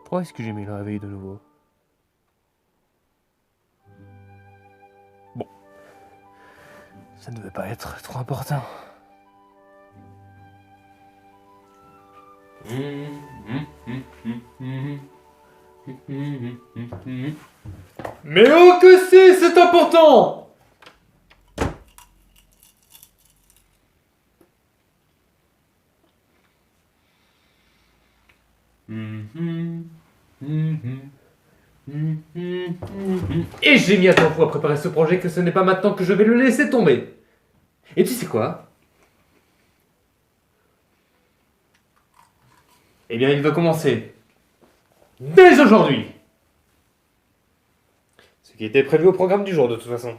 Pourquoi est-ce que j'ai mis le réveil de nouveau? Bon, ça ne devait pas être trop important. Mais oh que c'est important! Et j'ai mis à temps pour préparer ce projet que ce n'est pas maintenant que je vais le laisser tomber. Et tu sais quoi? Eh bien, il va commencer dès aujourd'hui. Ce qui était prévu au programme du jour de toute façon.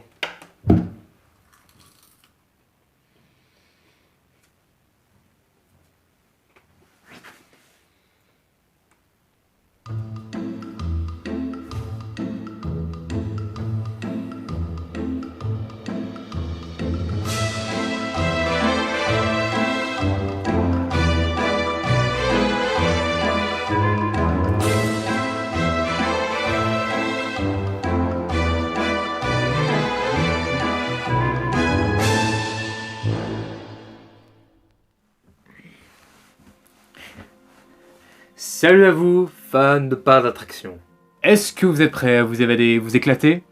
Salut à vous, fans de parcs d'attractions. Est-ce que vous êtes prêts à vous évader, vous éclater?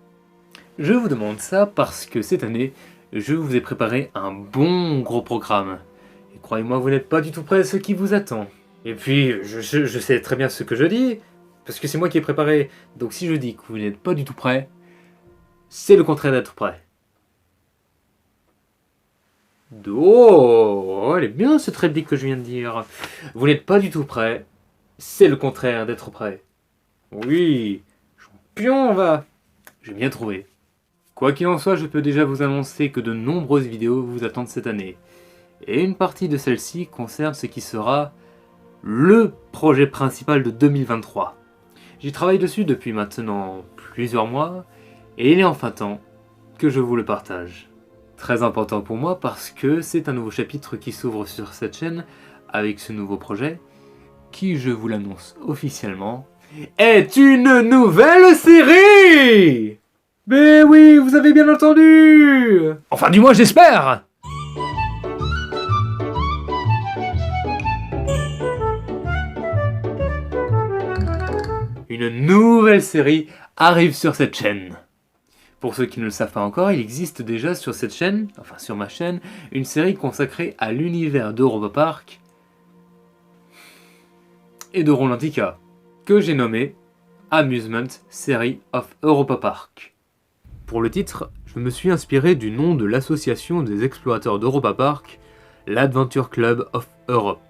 Je vous demande ça parce que cette année, je vous ai préparé un bon gros programme. Et croyez-moi, vous n'êtes pas du tout prêts à ce qui vous attend. Et puis, je sais très bien ce que je dis, parce que c'est moi qui ai préparé. Donc si je dis que vous n'êtes pas du tout prêts, c'est le contraire d'être prêt. Oh, elle est bien cette réplique que je viens de dire. Vous n'êtes pas du tout prêts, c'est le contraire d'être prêt. Oui, champion va. J'ai bien trouvé. Quoi qu'il en soit, je peux déjà vous annoncer que de nombreuses vidéos vous attendent cette année. Et une partie de celle-ci concerne ce qui sera le projet principal de 2023. J'y travaille dessus depuis maintenant plusieurs mois, et il est enfin temps que je vous le partage. Très important pour moi parce que c'est un nouveau chapitre qui s'ouvre sur cette chaîne avec ce nouveau projet, qui, je vous l'annonce officiellement, est une nouvelle série! Mais oui, vous avez bien entendu! Enfin, du moins, j'espère! Une nouvelle série arrive sur cette chaîne. Pour ceux qui ne le savent pas encore, il existe déjà sur cette chaîne, enfin sur ma chaîne, une série consacrée à l'univers d'Europa Park et de Rolantica, que j'ai nommé Amusement Series of Europa Park. Pour le titre, je me suis inspiré du nom de l'association des explorateurs d'Europa Park, l'Adventure Club of Europe.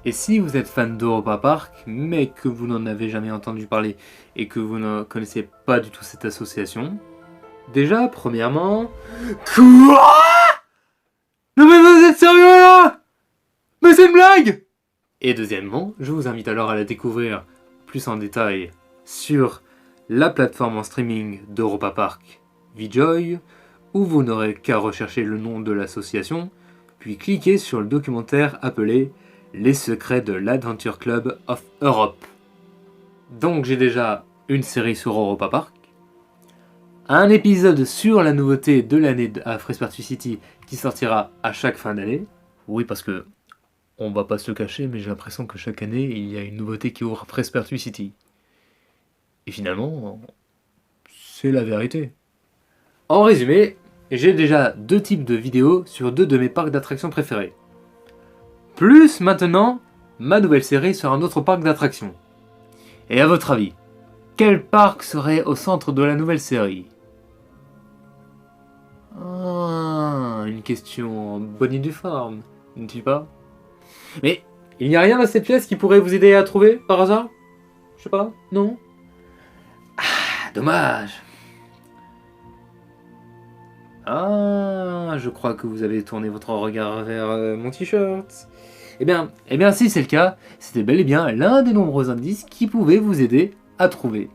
Et si vous êtes fan d'Europa Park, mais que vous n'en avez jamais entendu parler et que vous ne connaissez pas du tout cette association, déjà, premièrement... Quoi? Non mais vous êtes sérieux là? Mais c'est une blague! Et deuxièmement, je vous invite alors à la découvrir plus en détail sur la plateforme en streaming d'Europa Park, VJoy, où vous n'aurez qu'à rechercher le nom de l'association, puis cliquer sur le documentaire appelé Les secrets de l'Adventure Club of Europe. Donc j'ai déjà une série sur Europa Park, un épisode sur la nouveauté de l'année à Frespartu City qui sortira à chaque fin d'année. Oui, parce que on va pas se le cacher, mais j'ai l'impression que chaque année il y a une nouveauté qui ouvre Frespartu City. Et finalement, c'est la vérité. En résumé, j'ai déjà 2 types de vidéos sur 2 de mes parcs d'attractions préférés. Plus maintenant, ma nouvelle série sur un autre parc d'attractions. Et à votre avis, quel parc serait au centre de la nouvelle série? Ah, une question en bonne et due forme, n'est-ce pas? Mais il n'y a rien dans cette pièce qui pourrait vous aider à trouver, par hasard? Je sais pas, non? Ah, Dommage. Ah, je crois que vous avez tourné votre regard vers mon t-shirt. Eh bien, si c'est le cas, c'était bel et bien l'un des nombreux indices qui pouvaient vous aider à trouver.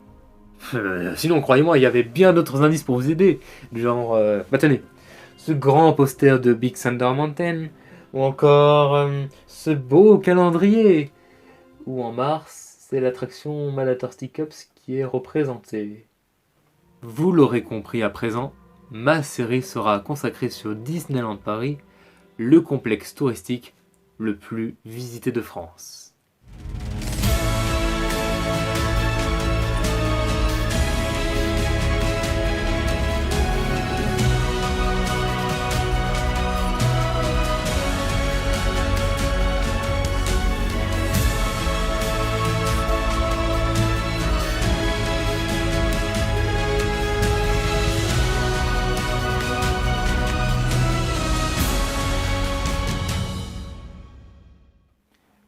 Sinon, croyez-moi, il y avait bien d'autres indices pour vous aider. Du genre, tenez, ce grand poster de Big Thunder Mountain, ou encore ce beau calendrier, où en mars, c'est l'attraction Malator Stick-Ups qui est représentée. Vous l'aurez compris à présent, ma série sera consacrée sur Disneyland Paris, le complexe touristique le plus visité de France.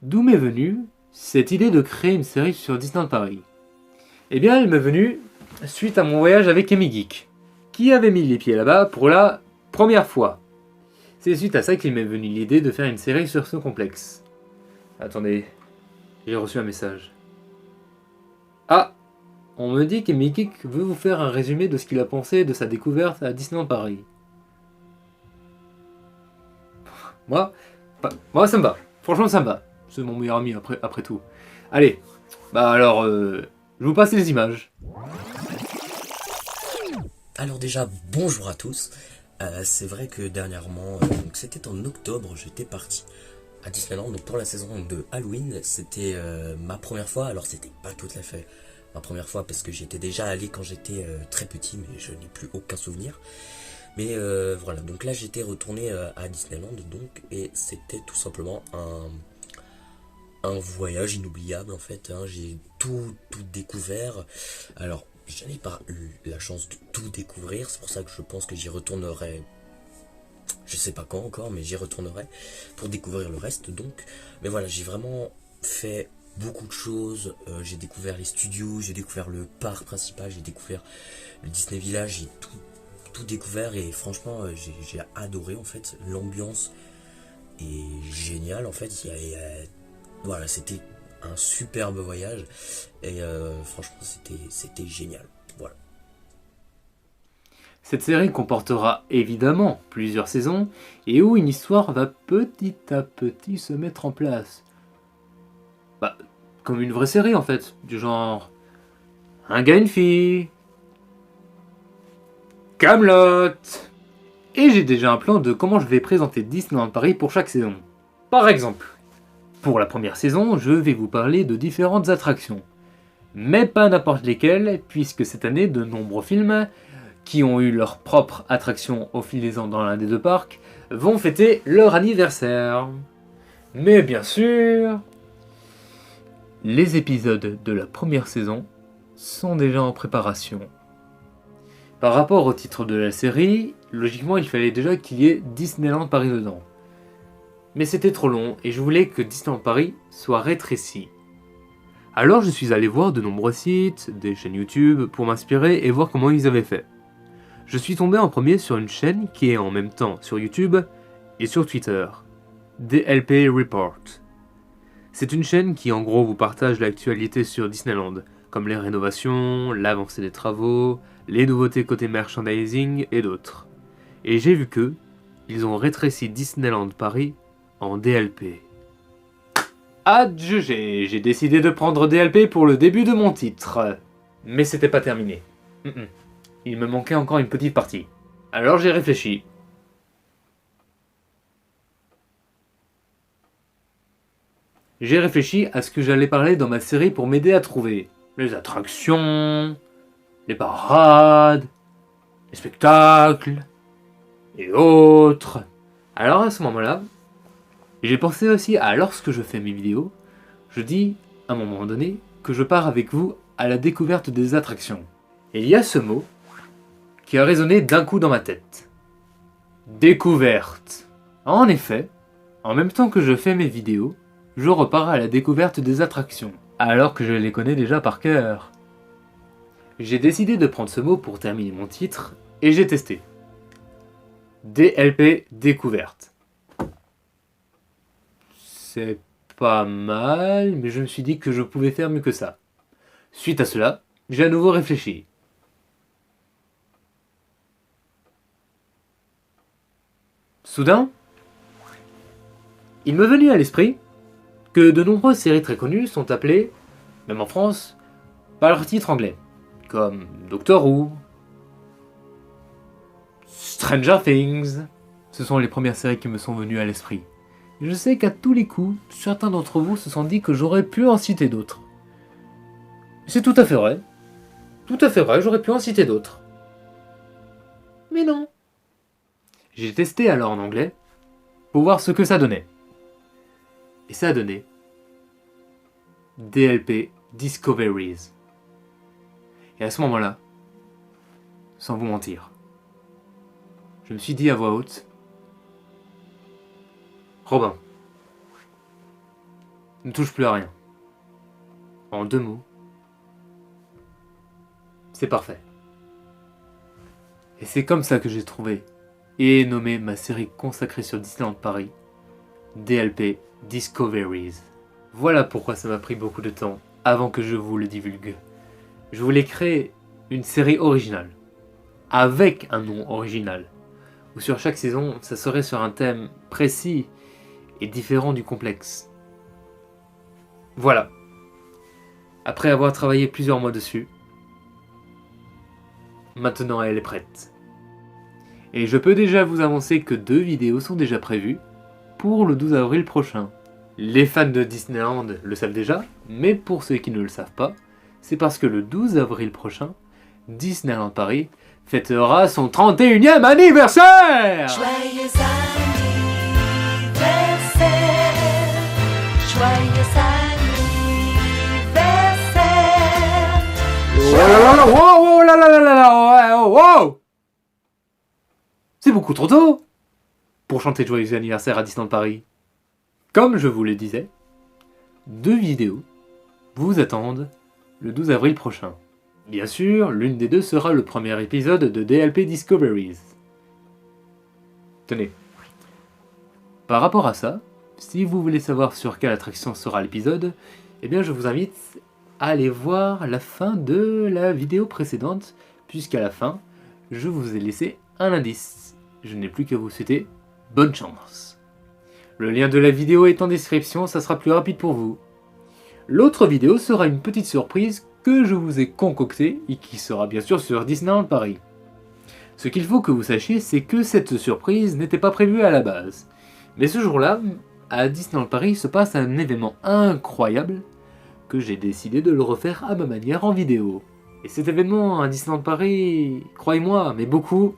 D'où m'est venue cette idée de créer une série sur Disneyland Paris? Eh bien, elle m'est venue suite à mon voyage avec Amy Geek, qui avait mis les pieds là-bas pour la première fois. C'est suite à ça qu'il m'est venue l'idée de faire une série sur ce complexe. Attendez, j'ai reçu un message. Ah, on me dit qu'Amy Geek veut vous faire un résumé de ce qu'il a pensé de sa découverte à Disneyland Paris. Moi, ça me va. Franchement, ça me va. C'est mon meilleur ami après tout. Allez, alors, je vous passe les images. Alors déjà, bonjour à tous. C'est vrai que dernièrement, donc c'était en octobre, j'étais parti à Disneyland donc pour la saison de Halloween. C'était ma première fois, alors c'était pas tout à fait ma première fois parce que j'étais déjà allé quand j'étais très petit, mais je n'ai plus aucun souvenir. Mais voilà, donc là j'étais retourné à Disneyland donc, et c'était tout simplement un voyage inoubliable en fait, hein. J'ai tout découvert. Alors je n'ai pas eu la chance de tout découvrir, c'est pour ça que je pense que j'y retournerai, je sais pas quand encore, mais j'y retournerai pour découvrir le reste donc. Mais voilà, j'ai vraiment fait beaucoup de choses, j'ai découvert les studios, j'ai découvert le parc principal, j'ai découvert le Disney Village, j'ai tout découvert et franchement j'ai adoré en fait. L'ambiance est géniale en fait, voilà, c'était un superbe voyage et franchement c'était génial. Voilà. Cette série comportera évidemment plusieurs saisons et où une histoire va petit à petit se mettre en place. Comme une vraie série en fait, du genre un gars, une fille, Camelot. Et j'ai déjà un plan de comment je vais présenter Disneyland Paris pour chaque saison. Par exemple, pour la première saison, je vais vous parler de différentes attractions. Mais pas n'importe lesquelles, puisque cette année, de nombreux films, qui ont eu leur propre attraction au fil des ans dans l'un des deux parcs, vont fêter leur anniversaire. Mais bien sûr, les épisodes de la première saison sont déjà en préparation. Par rapport au titre de la série, logiquement il fallait déjà qu'il y ait Disneyland Paris dedans. Mais c'était trop long et je voulais que Disneyland Paris soit rétréci. Alors je suis allé voir de nombreux sites, des chaînes YouTube pour m'inspirer et voir comment ils avaient fait. Je suis tombé en premier sur une chaîne qui est en même temps sur YouTube et sur Twitter, DLP Report. C'est une chaîne qui en gros vous partage l'actualité sur Disneyland, comme les rénovations, l'avancée des travaux, les nouveautés côté merchandising et d'autres. Et j'ai vu que ils ont rétréci Disneyland Paris en DLP. Adjugé, j'ai décidé de prendre DLP pour le début de mon titre. Mais c'était pas terminé. Il me manquait encore une petite partie. Alors j'ai réfléchi. J'ai réfléchi à ce que j'allais parler dans ma série pour m'aider à trouver les attractions, les parades, les spectacles et autres. Alors à ce moment-là, j'ai pensé aussi à lorsque je fais mes vidéos, je dis à un moment donné que je pars avec vous à la découverte des attractions. Et il y a ce mot qui a résonné d'un coup dans ma tête. Découverte. En effet, en même temps que je fais mes vidéos, je repars à la découverte des attractions, alors que je les connais déjà par cœur. J'ai décidé de prendre ce mot pour terminer mon titre, et j'ai testé. DLP découverte. C'est pas mal, mais je me suis dit que je pouvais faire mieux que ça. Suite à cela, j'ai à nouveau réfléchi. Soudain, il m'est venu à l'esprit que de nombreuses séries très connues sont appelées, même en France, par leur titre anglais, comme Doctor Who, Stranger Things. Ce sont les premières séries qui me sont venues à l'esprit. Je sais qu'à tous les coups, certains d'entre vous se sont dit que j'aurais pu en citer d'autres. C'est tout à fait vrai. Tout à fait vrai, j'aurais pu en citer d'autres. Mais non. J'ai testé alors en anglais pour voir ce que ça donnait. Et ça a donné DLP Discoveries. Et à ce moment-là, sans vous mentir, je me suis dit à voix haute, Robin, ne touche plus à rien. En 2 mots, c'est parfait. Et c'est comme ça que j'ai trouvé et nommé ma série consacrée sur Disneyland Paris, DLP Discoveries. Voilà pourquoi ça m'a pris beaucoup de temps avant que je vous le divulgue. Je voulais créer une série originale, avec un nom original, où sur chaque saison, ça serait sur un thème précis et différent du complexe. Voilà. Après avoir travaillé plusieurs mois dessus, maintenant elle est prête. Et je peux déjà vous annoncer que 2 vidéos sont déjà prévues pour le 12 avril prochain. Les fans de Disneyland le savent déjà, mais pour ceux qui ne le savent pas, c'est parce que le 12 avril prochain, Disneyland Paris fêtera son 31e anniversaire! Joyeux anniversaire, joyeux anniversaire. Oh là là là, wow, oh là là là là là, wow, wow. C'est beaucoup trop tôt pour chanter Joyeux anniversaire à Disneyland Paris. Comme je vous le disais, 2 vidéos vous attendent le 12 avril prochain. Bien sûr, l'une des 2 sera le premier épisode de DLP Discoveries. Tenez. Par rapport à ça, si vous voulez savoir sur quelle attraction sera l'épisode, eh bien je vous invite à aller voir la fin de la vidéo précédente, puisqu'à la fin, je vous ai laissé un indice. Je n'ai plus qu'à vous souhaiter bonne chance. Le lien de la vidéo est en description, ça sera plus rapide pour vous. L'autre vidéo sera une petite surprise que je vous ai concoctée et qui sera bien sûr sur Disneyland Paris. Ce qu'il faut que vous sachiez, c'est que cette surprise n'était pas prévue à la base. Mais ce jour-là, à Disneyland Paris se passe un événement incroyable que j'ai décidé de le refaire à ma manière en vidéo. Et cet événement à Disneyland Paris, croyez-moi, mais beaucoup,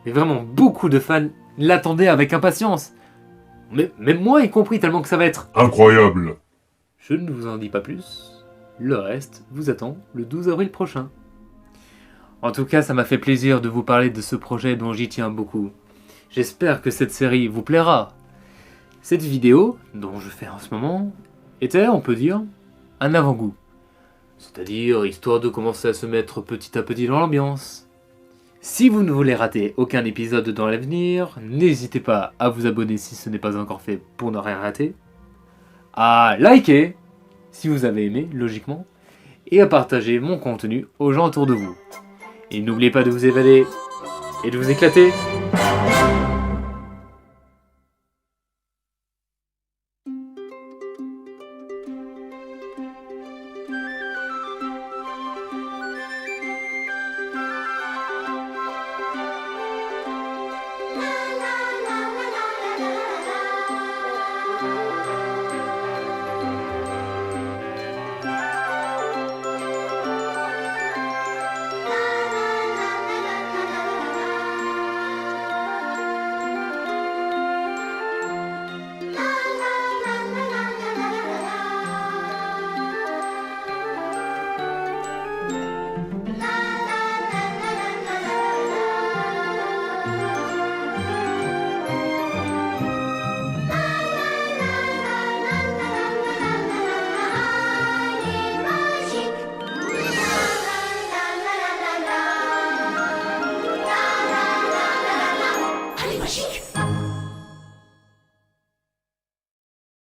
mais vraiment beaucoup de fans l'attendaient avec impatience. Mais même moi y compris, tellement que ça va être incroyable. Je ne vous en dis pas plus. Le reste vous attend le 12 avril prochain. En tout cas, ça m'a fait plaisir de vous parler de ce projet dont j'y tiens beaucoup. J'espère que cette série vous plaira. Cette vidéo, dont je fais en ce moment, était, on peut dire, un avant-goût. C'est-à-dire, histoire de commencer à se mettre petit à petit dans l'ambiance. Si vous ne voulez rater aucun épisode dans l'avenir, n'hésitez pas à vous abonner si ce n'est pas encore fait pour ne rien rater, à liker si vous avez aimé, logiquement, et à partager mon contenu aux gens autour de vous. Et n'oubliez pas de vous évader et de vous éclater.